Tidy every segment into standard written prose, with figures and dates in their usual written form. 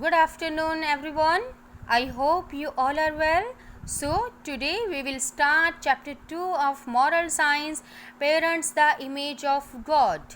Good afternoon, everyone. I hope you all are well. So, today we will start chapter 2 of Moral Science Parents, the Image of God.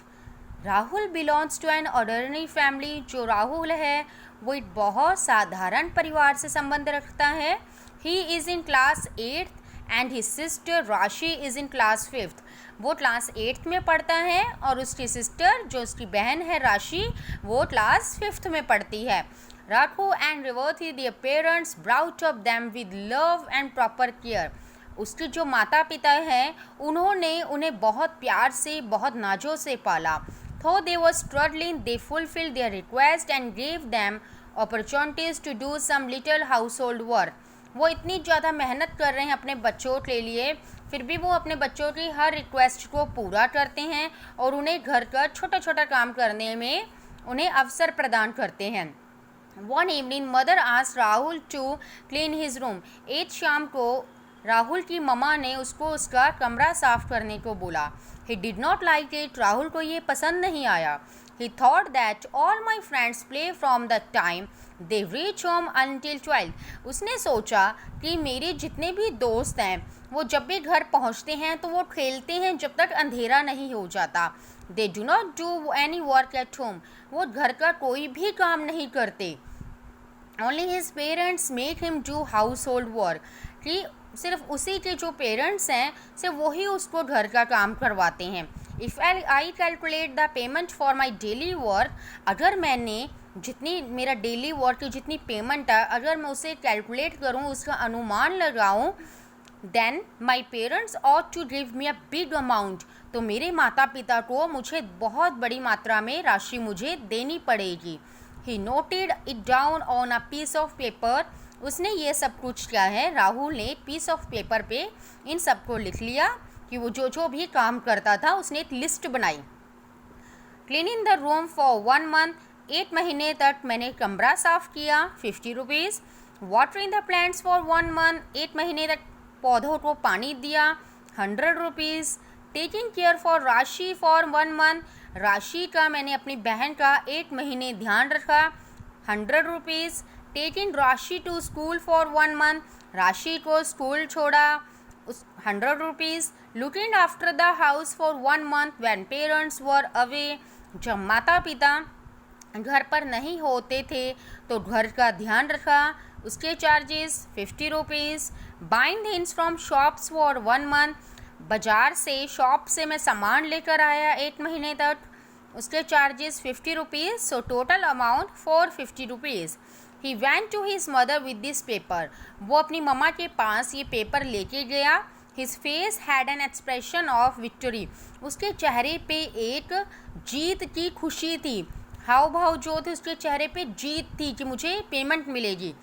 Rahul belongs to an ordinary family. जो राहुल है वो एक बहुत साधारण परिवार से संबंध रखता है. He is in class 8th and his sister राशि इज़ इन क्लास 5th. वो क्लास 8th में पढ़ता है और उसकी सिस्टर जो उसकी बहन है राशि वो क्लास 5th में पढ़ती है. Raghu and Revathi their parents brought up them with love and proper care. उसके जो माता पिता हैं उन्होंने उन्हें बहुत प्यार से बहुत नाजों से पाला. Though they were struggling, they fulfilled their request and gave them opportunities to do some little household work. वो इतनी ज़्यादा मेहनत कर रहे हैं अपने बच्चों के लिए, फिर भी वो अपने बच्चों की हर रिक्वेस्ट को पूरा करते हैं और उन्हें घर का छोटा छोटा काम करने में उन्हें अवसर प्रदान करते हैं. One evening, mother asked Rahul to clean his room. एक शाम को राहुल की मम्मा ने उसको उसका कमरा साफ करने को बोला. He did not like it. Rahul को ये पसंद नहीं आया. He thought that all my friends play from the time they reach home until 12. उसने सोचा कि मेरे जितने भी दोस्त हैं वो जब भी घर पहुंचते हैं तो वो खेलते हैं जब तक अंधेरा नहीं हो जाता. They do not do any work at home. वो घर का कोई भी काम नहीं करते. Only his parents make him do household work. कि सिर्फ उसी के जो पेरेंट्स हैं सिर्फ वही उसको घर का काम करवाते हैं. If I calculate the payment for my daily work, अगर मैंने जितनी मेरा डेली वर्क की जितनी पेमेंट है अगर मैं उसे कैलकुलेट करूँ उसका अनुमान लगाऊँ, then my parents ought to give me a big amount. तो मेरे माता पिता को मुझे बहुत बड़ी मात्रा में राशि मुझे देनी पड़ेगी. He noted it down on a piece of paper. उसने ये सब कुछ क्या है राहुल ने पीस ऑफ पेपर पे इन सबको लिख लिया कि वो जो भी काम करता था उसने एक लिस्ट बनाई. Cleaning the room for 1 month. 8 महीने तक मैंने कमरा साफ किया. 50 rupees. Watering the plants for 1 month. 8 महीने तक पौधों को पानी दिया. 100 रुपीज़. टेकिंग केयर फॉर राशि फॉर 1 month. राशि का मैंने अपनी बहन का 8 महीने ध्यान रखा. 100 रुपीज़. टेकिंग राशि टू स्कूल फॉर 1 month. राशि को स्कूल छोड़ा. उस 100 rupees. Looking after the house for 1 month when parents were away. जब माता पिता घर पर नहीं होते थे तो घर का ध्यान रखा. उसके charges 50 rupees. Buying things from shops for 1 month. बाज़ार से शॉप से मैं सामान लेकर आया 8 महीने तक. उसके charges 50 rupees. So total amount 450 rupees. He went to his mother with this paper. वो अपनी मम्मा के पास ये पेपर लेके गया. His face had an expression of victory. उसके चेहरे पे एक जीत की खुशी थी. हाव भाव जो थे उसके चेहरे पे जीत थी कि मुझे पेमेंट मिलेगी.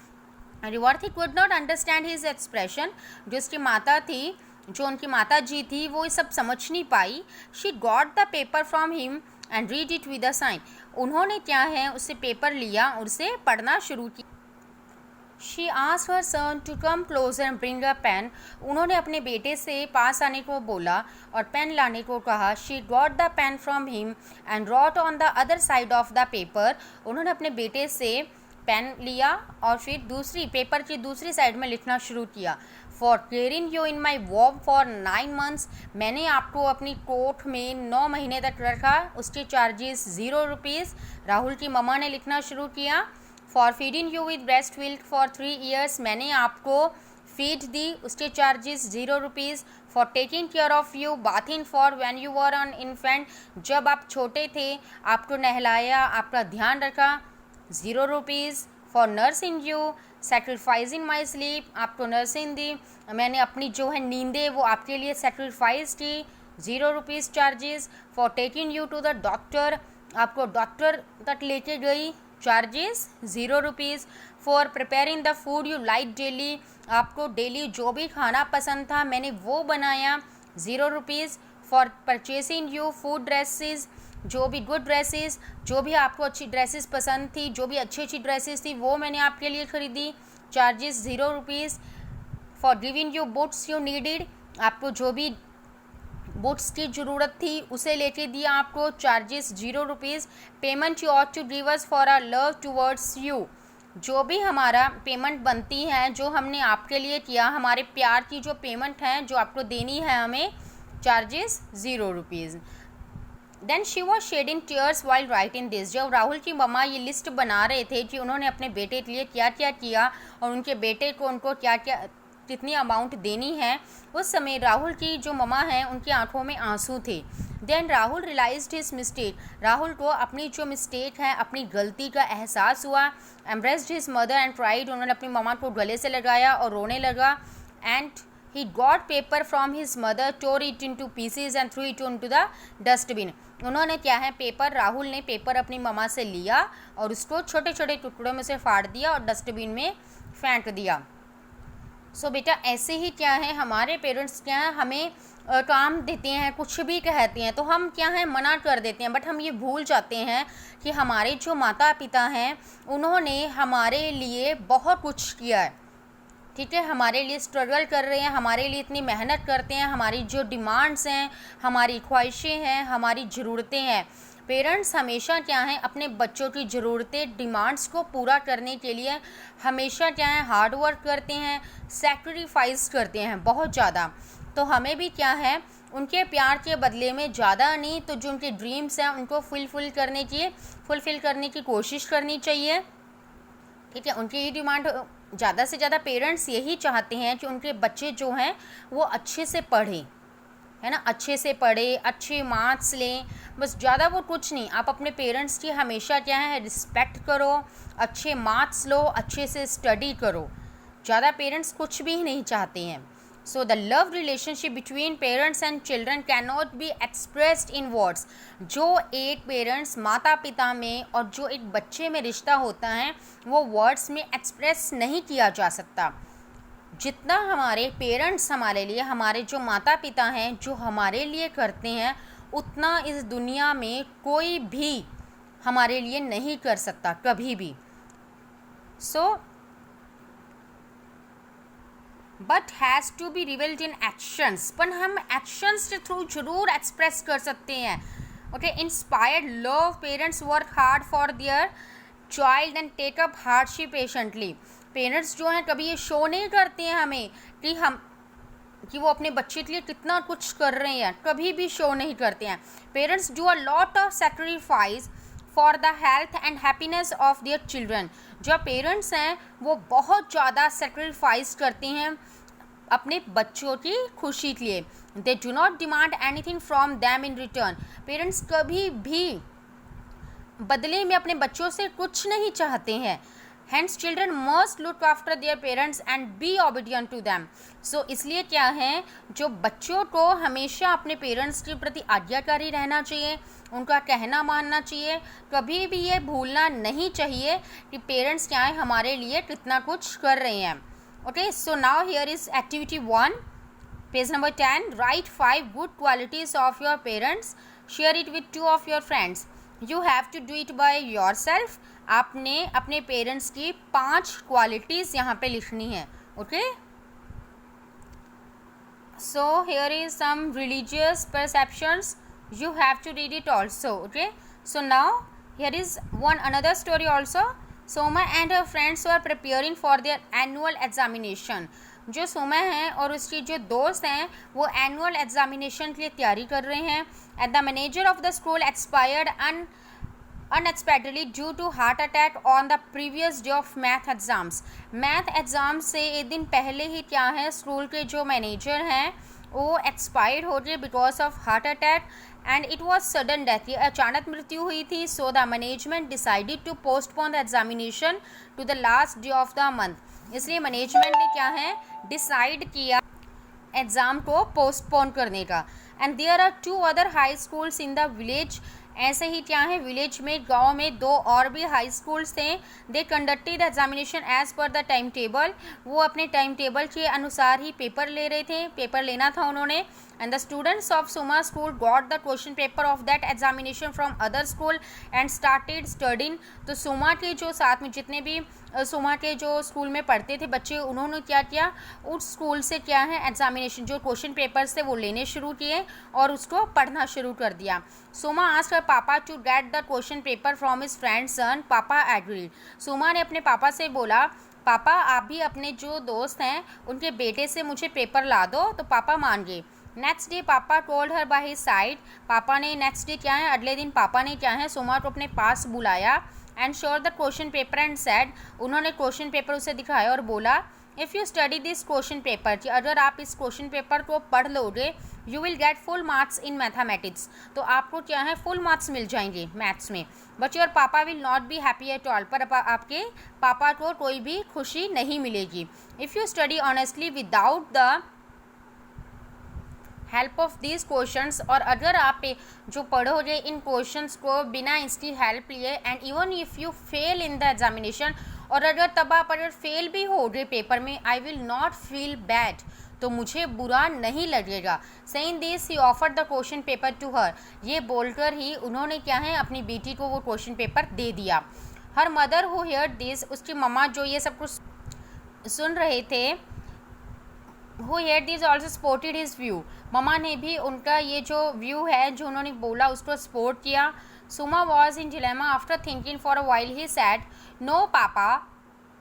Revathi could not understand his expression. जो उसकी माता थी जो उनकी माता जी थी वो ये सब समझ नहीं पाई. She got the paper from him and read it with a sign. उन्होंने क्या है उससे पेपर लिया और उसे पढ़ना शुरू किया. She asked her son to come closer and bring a pen. उन्होंने अपने बेटे से पास आने को बोला और पेन लाने को कहा. She got the pen from him and wrote on the other side of the paper. उन्होंने अपने बेटे से पेन लिया और फिर दूसरी पेपर की दूसरी साइड में लिखना शुरू किया. फॉर केयरिंग यू इन माई वॉब फॉर 9 months. मैंने आपको अपनी कोठ में 9 महीने तक रखा. उसके चार्जेस 0 रुपीज़. राहुल की मम्मा ने लिखना शुरू किया. For feeding you with breast milk for 3 years. मैंने आपको फीड दी. उसके charges 0 rupees. For taking care of you bathing for when you were an infant. जब आप छोटे थे आपको नहलाया आपका ध्यान रखा. 0 rupees. For nursing you sacrificing my sleep. आपको नर्सिंग दी. मैंने अपनी जो है नींदें वो आपके लिए सेक्रीफाइस की. 0 rupees charges. For taking you to the doctor. आपको डॉक्टर तक लेके गई. Charges 0 rupees. For preparing the food you like daily. आपको डेली जो भी खाना पसंद था मैंने वो बनाया. 0 rupees. For purchasing you food dresses. जो भी गुड ड्रेसेस जो भी आपको अच्छी ड्रेसेस पसंद थी जो भी अच्छी अच्छी ड्रेसेस थी वो मैंने आपके लिए ख़रीदी. Charges 0 rupees. For giving you books you needed. आपको जो भी बुक्स की ज़रूरत थी उसे लेके दिया आपको. Charges 0 rupees. Payment you ought to give us for our love towards you. जो भी हमारा पेमेंट बनती है, जो हमने आपके लिए किया, हमारे प्यार की जो पेमेंट है जो आपको देनी है हमें, charges 0 rupees. Then she was shedding tears while writing this. जब राहुल की मम्मा ये लिस्ट बना रहे थे कि उन्होंने अपने बेटे के लिए क्या क्या किया और उनके बेटे को उनको क्या क्या कितनी अमाउंट देनी है, उस समय राहुल की जो मम्मा हैं उनकी आंखों में आंसू थे। Then Rahul realised his mistake. Rahul को अपनी जो मिस्टेक है, अपनी गलती का एहसास हुआ। Embraced his mother and cried. उन्होंने अपनी मम्मा को गले से लगाया और रोने लगा। And he got paper from his mother, tore it into pieces and threw it into the dustbin। उन्होंने क्या है, पेपर, राहुल ने पेपर अपनी मम्मा से लिया और उसको छोटे छोटे टुकड़ों में से फाड़ दिया और डस्टबिन में फेंक दिया। सो बेटा ऐसे ही क्या है, हमारे पेरेंट्स क्या है, हमें काम देते हैं, कुछ भी कहते हैं तो हम क्या है मना कर देते हैं, बट हम ये भूल जाते हैं कि हमारे जो माता पिता हैं उन्होंने हमारे लिए बहुत कुछ किया है। ठीक है, हमारे लिए स्ट्रगल कर रहे हैं, हमारे लिए इतनी मेहनत करते हैं, हमारी जो डिमांड्स हैं, हमारी ख्वाहिशें हैं, हमारी ज़रूरतें हैं। पेरेंट्स हमेशा क्या है अपने बच्चों की ज़रूरतें, डिमांड्स को पूरा करने के लिए हमेशा क्या है हार्ड वर्क करते हैं, सैक्रिफाइस करते हैं बहुत ज़्यादा। तो हमें भी क्या है उनके प्यार के बदले में ज़्यादा नहीं तो जो उनके ड्रीम्स हैं उनको फुलफ़िल करने की कोशिश करनी चाहिए। ठीक है, उनकी ये डिमांड, ज़्यादा से ज़्यादा पेरेंट्स यही चाहते हैं कि उनके बच्चे जो हैं वो अच्छे से पढ़ें, है ना, अच्छे से पढ़े, अच्छे मार्क्स लें, बस ज़्यादा वो कुछ नहीं। आप अपने पेरेंट्स की हमेशा क्या है रिस्पेक्ट करो, अच्छे मार्क्स लो, अच्छे से स्टडी करो, ज़्यादा पेरेंट्स कुछ भी नहीं चाहते हैं। So the love relationship between parents and children can not be expressed in words. जो एक पेरेंट्स माता पिता में और जो एक बच्चे में रिश्ता होता है वो वर्ड्स में एक्सप्रेस नहीं किया जा सकता। जितना हमारे पेरेंट्स हमारे लिए, हमारे जो माता पिता हैं जो हमारे लिए करते हैं, उतना इस दुनिया में कोई भी हमारे लिए नहीं कर सकता कभी भी। So but has to be revealed in actions. पर हम एक्शंस के थ्रू जरूर एक्सप्रेस कर सकते हैं। Okay, inspired love, parents work hard for their child and take up hardship patiently. Parents जो हैं कभी ये शो नहीं करते हैं हमें कि वो अपने बच्चे के लिए कितना कुछ कर रहे हैं, कभी भी शो नहीं करते हैं। Parents do a lot of sacrifice for the health and happiness of their children. जो पेरेंट्स हैं वो बहुत ज़्यादा सेक्रीफाइस करते हैं अपने बच्चों की खुशी के लिए। They do not demand anything from them in return. Parents कभी भी बदले में अपने बच्चों से कुछ नहीं चाहते हैं। Hence children must look after their parents and be obedient to them। So इसलिए क्या है, जो बच्चों को हमेशा अपने पेरेंट्स के प्रति आज्ञाकारी रहना चाहिए, उनका कहना मानना चाहिए, कभी भी ये भूलना नहीं चाहिए कि पेरेंट्स क्या है हमारे लिए कितना कुछ कर रहे हैं। Okay, so now here is activity 1, page number 10। Write 5 good qualities of your parents, share it with 2 of your friends. You have to do it by yourself. आपने अपने पेरेंट्स की 5 क्वालिटीज़ यहाँ पे लिखनी है। Okay, so here is some religious perceptions, you have to read it also. Okay, so now here is one another story also. Soma and her friends were preparing for their annual examination. जो सोमा हैं और उसकी जो दोस्त हैं वो annual examination के लिए तैयारी कर रहे हैं। At the manager of the school expired unexpectedly due to heart attack on the previous day of math exams। Math exam से एक दिन पहले ही क्या है स्कूल के जो मैनेजर हैं वो एक्सपायर्ड हो गए because of heart attack and it was sudden death. ये अचानक मृत्यु हुई थी। So the management decided to postpone the examination to the last day of the month. इसलिए मैनेजमेंट ने क्या है डिसाइड किया एग्ज़ाम को पोस्टपोन करने का। And there are 2 other high schools in the village. ऐसे ही क्या है विलेज में, गांव में 2 और भी हाई स्कूल्स थे। They conducted examination as per the time table. वो अपने टाइम टेबल के अनुसार ही पेपर ले रहे थे, पेपर लेना था उन्होंने। and the students of Suma school got the question paper of that examination from other school and started studying. तो सुमा के जो साथ में जितने भी सुमा के जो स्कूल में पढ़ते थे बच्चे, उन्होंने क्या किया, उस स्कूल से क्या है एग्जामिनेशन जो क्वेश्चन पेपर्स थे वो लेने शुरू किए और उसको पढ़ना शुरू कर दिया. सुमा asked her papa to get the question paper from his friend son. Papa agreed. सुमा ने अपने पापा से बोला, पापा आप भी अपने जो दोस्त हैं उनके बेटे से मुझे पेपर ला दो. तो पापा मान गए. नेक्स्ट डे पापा told her by his side. पापा ने नेक्स्ट डे क्या है, अगले दिन पापा ने क्या है सुमा को अपने पास बुलाया एंड शोर the question paper and said. उन्होंने क्वेश्चन पेपर उसे दिखाया और बोला, if you study this question paper, कि अगर आप इस क्वेश्चन पेपर को पढ़ लोगे you will get full marks in mathematics. तो आपको क्या है फुल मार्क्स मिल जाएंगे मैथ्स में. बट योर पापा will not be happy at all. पर आपके पापा को कोई भी खुशी नहीं मिलेगी. If you study honestly without the help of this questions, और अगर आप जो पढ़ोगे इन क्वेश्चंस को बिना इसकी हेल्प लिए, and even if you fail in the examination, और अगर तब आप अगर फेल भी हो गए पेपर में, I will not feel bad, तो मुझे बुरा नहीं लगेगा. Saying this he offered the question paper to her. ये बोलकर ही उन्होंने क्या है अपनी बेटी को वो क्वेश्चन पेपर दे दिया. Her mother who here this, उसकी मम्मा जो ये सब कुछ सुन रहे थे, who here this also supported his view. Mama ने भी उनका ये जो व्यू है जो उन्होंने बोला उसको सपोर्ट किया. Suma was in dilemma. After thinking for a while he said, no papa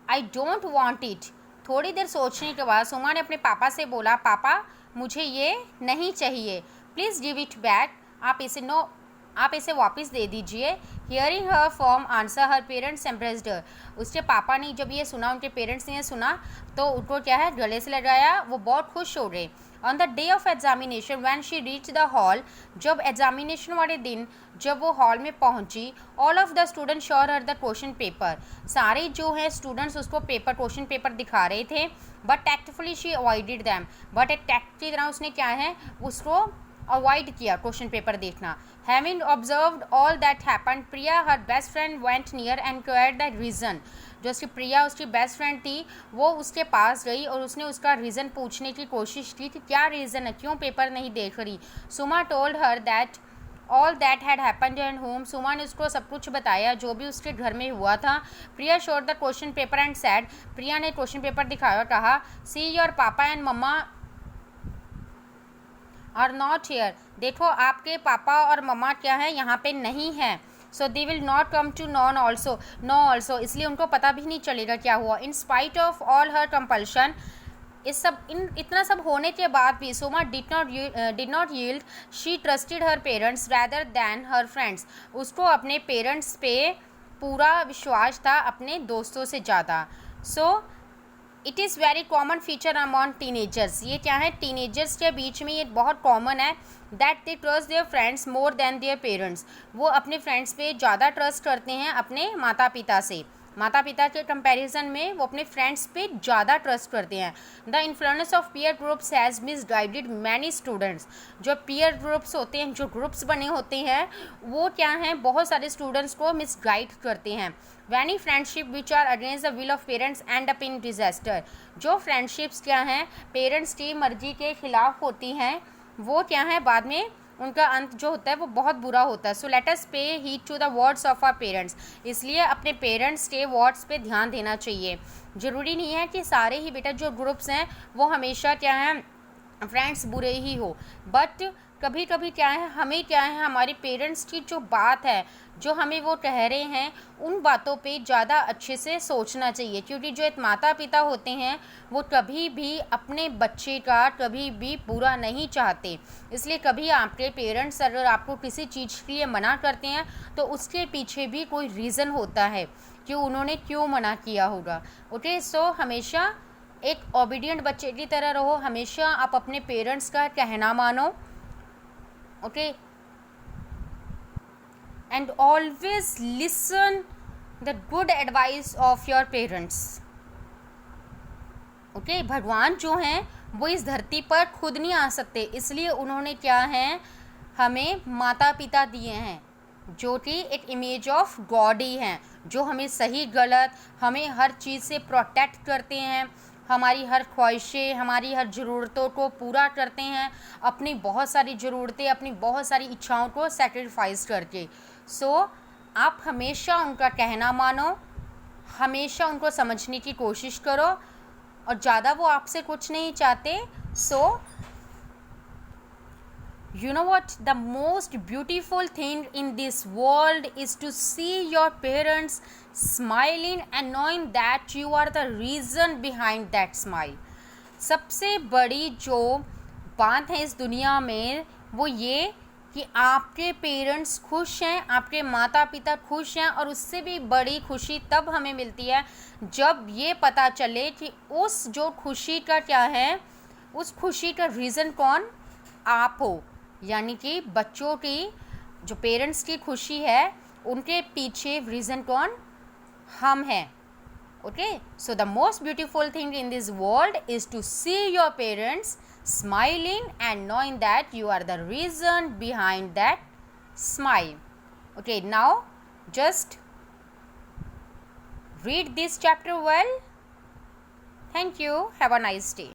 I don't want it. थोड़ी देर सोचने के बाद सुमा ने अपने पापा से बोला, पापा मुझे ये नहीं चाहिए, प्लीज़ गिव इट बैक. आप इसे वापस दे दीजिए. हियरिंग हर फॉर्म आंसर, हर पेरेंट्स एम्प्रेस्ड हर. उसके पापा ने जब ये सुना, उनके पेरेंट्स ने सुना, तो उनको क्या है गले से लगाया, वो बहुत खुश हो गए. On the day of examination when she reach the hall, जब एग्जामिनेशन वाले दिन जब वो हॉल में पहुंची, ऑल ऑफ द स्टूडेंट शोर हर द क्वेश्चन पेपर. सारे जो है स्टूडेंट्स उसको क्वेश्चन पेपर दिखा रहे थे. But tactfully she avoided them. But एक टैक्ट की तरह उसने क्या है उसको अवॉइड किया क्वेश्चन पेपर देखना. Having observed all that happened, Priya, her best friend, went near and inquired the reason. जो उसकी प्रिया उसकी बेस्ट फ्रेंड थी वो उसके पास गई और उसने उसका रीज़न पूछने की कोशिश की कि क्या रीज़न है, क्यों पेपर नहीं देख रही. Suma told her that all that had happened at home. Suma ने उसको सब कुछ बताया जो भी उसके घर में हुआ था. Priya showed the question paper and said. Priya ने क्वेश्चन पेपर दिखाया और कहा, see your papa and mamma are not here. देखो आपके पापा और मम्मा क्या है यहाँ पे नहीं है. So they will not come to know also, इसलिए उनको पता भी नहीं चलेगा क्या हुआ. In spite of all her compulsion, इतना सब होने के बाद भी Suma did not yield. She trusted her parents rather than her friends. उसको अपने पेरेंट्स पे पूरा विश्वास था अपने दोस्तों से ज़्यादा. So it is very common feature among teenagers. ये क्या है टीनेजर्स के बीच में ये बहुत कॉमन है that they trust their friends more than their parents. वो अपने फ्रेंड्स पे ज़्यादा ट्रस्ट करते हैं अपने माता पिता से. माता पिता के कंपैरिजन में वो अपने फ्रेंड्स पे ज़्यादा ट्रस्ट करते हैं. The influence of peer groups has misguided many students. जो पीयर ग्रुप्स होते हैं, जो ग्रुप्स बने होते हैं, वो क्या हैं बहुत सारे स्टूडेंट्स को मिसगाइड करते हैं. Many friendship which are against the will of parents end up in disaster. जो फ्रेंडशिप्स क्या हैं पेरेंट्स की मर्जी के खिलाफ होती हैं वो क्या है बाद में उनका अंत जो होता है वो बहुत बुरा होता है. सो let us pay heed to the words of our parents. इसलिए अपने पेरेंट्स के वर्ड्स पे ध्यान देना चाहिए. ज़रूरी नहीं है कि सारे ही बेटा जो ग्रुप्स हैं वो हमेशा क्या है फ्रेंड्स बुरे ही हो. बट कभी कभी क्या है हमें क्या है हमारे पेरेंट्स की जो बात है जो हमें वो कह रहे हैं उन बातों पे ज़्यादा अच्छे से सोचना चाहिए. क्योंकि जो एक माता पिता होते हैं वो कभी भी अपने बच्चे का कभी भी बुरा नहीं चाहते. इसलिए कभी आपके पेरेंट्स अगर आपको किसी चीज़ के लिए मना करते हैं तो उसके पीछे भी कोई रीज़न होता है कि उन्होंने क्यों मना किया होगा. ओके, सो हमेशा एक ओबीडियंट बच्चे की तरह रहो. हमेशा आप अपने पेरेंट्स का कहना मानो. Okay, and always listen the good advice of your parents. Okay, भगवान जो हैं वो इस धरती पर खुद नहीं आ सकते, इसलिए उन्होंने क्या है हमें माता पिता दिए हैं जो कि एक इमेज ऑफ गॉड ही हैं, जो हमें सही गलत हमें हर चीज़ से प्रोटेक्ट करते हैं, हमारी हर ख्वाहिशें, हमारी हर ज़रूरतों को पूरा करते हैं, अपनी बहुत सारी ज़रूरतें, अपनी बहुत सारी इच्छाओं को सेक्रीफाइस करके। सो आप हमेशा उनका कहना मानो, हमेशा उनको समझने की कोशिश करो, और ज़्यादा वो आपसे कुछ नहीं चाहते। सो you know what, the most beautiful thing in this world is to see your parents smiling and knowing that you are the reason behind that smile. सबसे बड़ी जो बात है इस दुनिया में वो ये कि आपके पेरेंट्स खुश हैं, आपके माता पिता खुश हैं, और उससे भी बड़ी खुशी तब हमें मिलती है जब ये पता चले कि उस जो खुशी का क्या है, उस खुशी का रीज़न कौन, आप हो। यानी कि बच्चों की जो पेरेंट्स की खुशी है उनके पीछे रीज़न कौन, हम हैं। Okay, so the most beautiful thing in this world is to see your parents smiling and knowing that you are the reason behind that smile. Okay, now just read this chapter well. Thank you. Have a nice day.